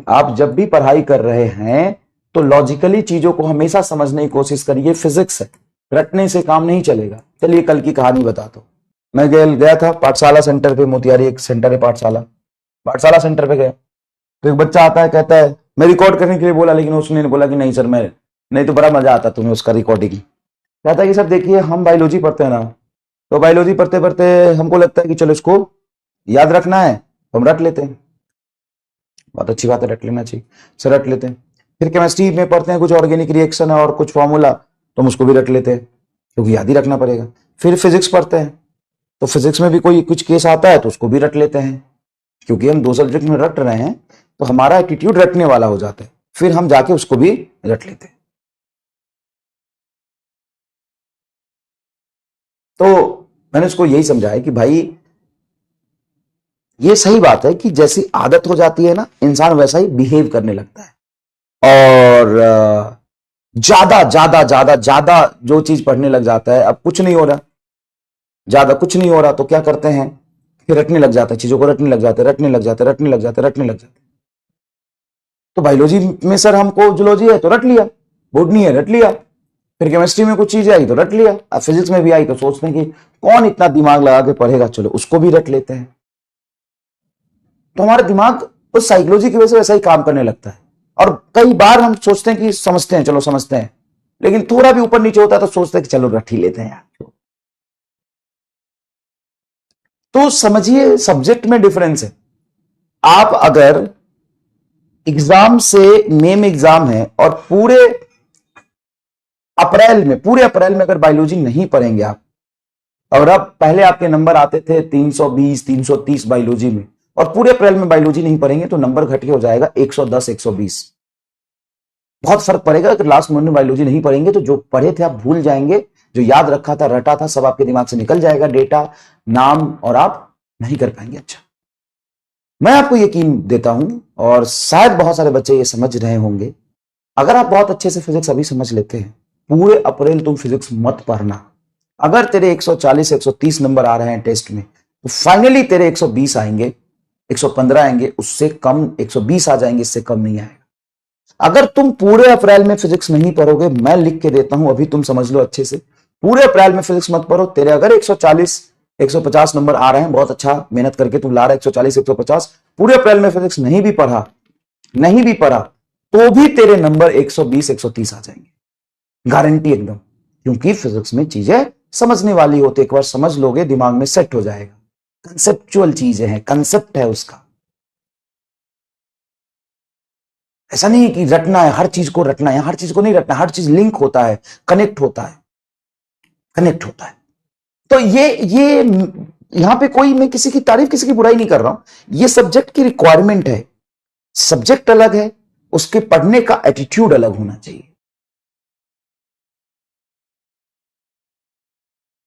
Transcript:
आप जब भी पढ़ाई कर रहे हैं तो लॉजिकली चीजों को हमेशा समझने की कोशिश करिए। फिजिक्स है, रटने से काम नहीं चलेगा। चलिए कल की कहानी बताता हूं। मैं गया था पाठशाला सेंटर पे, मोतिहारी एक सेंटर है पाठशाला सेंटर पे गया तो एक बच्चा आता है, कहता है मैं रिकॉर्ड करने के लिए बोला, लेकिन उसने बोला कि नहीं सर, मैं नहीं तो बड़ा मजा आता तुम्हें उसका रिकॉर्डिंग। कहता है कि सर देखिए हम बायोलॉजी पढ़ते हैं ना, तो बायोलॉजी पढ़ते पढ़ते हमको लगता है कि चलो इसको याद रखना है तो हम रट लेते हैं। बहुत अच्छी बात है, रट लेना चाहिए, सर रट लेते हैं। फिर केमिस्ट्री में पढ़ते हैं कुछ ऑर्गेनिक रिएक्शन है और कुछ फॉर्मूला, तो हम उसको भी रट लेते हैं क्योंकि याद ही रखना पड़ेगा। फिर फिजिक्स पढ़ते हैं तो फिजिक्स में भी कोई कुछ केस आता है तो उसको भी रट लेते हैं, क्योंकि हम 2 सब्जेक्ट में रट रहे हैं तो हमारा एटीट्यूड रटने वाला हो जाता है। फिर हम जाके उसको भी रट लेते हैं। तो मैंने उसको यही समझाया कि भाई ये सही बात है कि जैसी आदत हो जाती है ना, इंसान वैसा ही बिहेव करने लगता है। और ज्यादा ज्यादा ज्यादा ज्यादा जो चीज पढ़ने लग जाता है, अब कुछ नहीं हो रहा, ज्यादा कुछ नहीं हो रहा तो क्या करते हैं, फिर रटने लग जाता है, चीजों को रटने लग जाते हैं। तो बायोलॉजी में सर हमको जूलॉजी है तो रट लिया, बोटनी है रट लिया, फिर केमिस्ट्री में कुछ चीजें आई तो रट लिया, अब फिजिक्स में भी आई तो सोचते हैं कि कौन इतना दिमाग लगा के पढ़ेगा, चलो उसको भी रट लेते हैं। तो हमारा दिमाग उस साइकोलॉजी की वजह से वैसा ही काम करने लगता है। और कई बार हम सोचते हैं कि समझते हैं, चलो समझते हैं, लेकिन थोड़ा भी ऊपर नीचे होता है तो सोचते हैं कि चलो रट ही लेते हैं यार। तो समझिए सब्जेक्ट में डिफरेंस है। आप अगर एग्जाम से मेन एग्जाम है और पूरे अप्रैल में अगर बायोलॉजी नहीं पढ़ेंगे आप, और अब पहले आपके नंबर आते थे 320 330 बायोलॉजी में, और पूरे अप्रैल में बायोलॉजी नहीं पढ़ेंगे तो नंबर घट के हो जाएगा 110 120। बहुत फर्क पड़ेगा। अगर लास्ट मोमेंट में बायोलॉजी नहीं पढ़ेंगे तो जो पढ़े थे आप भूल जाएंगे, जो याद रखा था रटा था सब आपके दिमाग से निकल जाएगा, डेटा नाम, और आप नहीं कर पाएंगे। अच्छा, मैं आपको यकीन देता हूं और शायद बहुत सारे बच्चे ये समझ रहे होंगे, अगर आप बहुत अच्छे से फिजिक्स अभी समझ लेते हैं, पूरे अप्रैल तुम फिजिक्स मत पढ़ना। अगर तेरे 140 130 नंबर आ रहे हैं टेस्ट में तो फाइनली तेरे 120 आएंगे, 115 आएंगे, उससे कम 120 आ जाएंगे, इससे कम नहीं आएगा। अगर तुम पूरे अप्रैल में फिजिक्स नहीं पढ़ोगे, मैं लिख के देता हूं, अभी तुम समझ लो अच्छे से, पूरे अप्रैल में फिजिक्स मत पढ़ो। तेरे अगर 140 150 नंबर आ रहे हैं, बहुत अच्छा मेहनत करके तुम ला रहे 140 150, पूरे अप्रैल में फिजिक्स नहीं भी पढ़ा तो भी तेरे नंबर 120 130 आ जाएंगे, गारंटी एकदम। क्योंकि फिजिक्स में चीजें समझने वाली होती, एक बार समझ लोगे दिमाग में सेट हो जाएगा। कंसेप्चुअल चीजें हैं, कंसेप्ट है उसका। ऐसा नहीं कि रटना है, हर चीज को रटना है, हर चीज को नहीं रटना, हर चीज लिंक होता है, कनेक्ट होता है। तो ये यहां पे कोई, मैं किसी की तारीफ किसी की बुराई नहीं कर रहा हूं, ये सब्जेक्ट की रिक्वायरमेंट है। सब्जेक्ट अलग है, उसके पढ़ने का एटीट्यूड अलग होना चाहिए।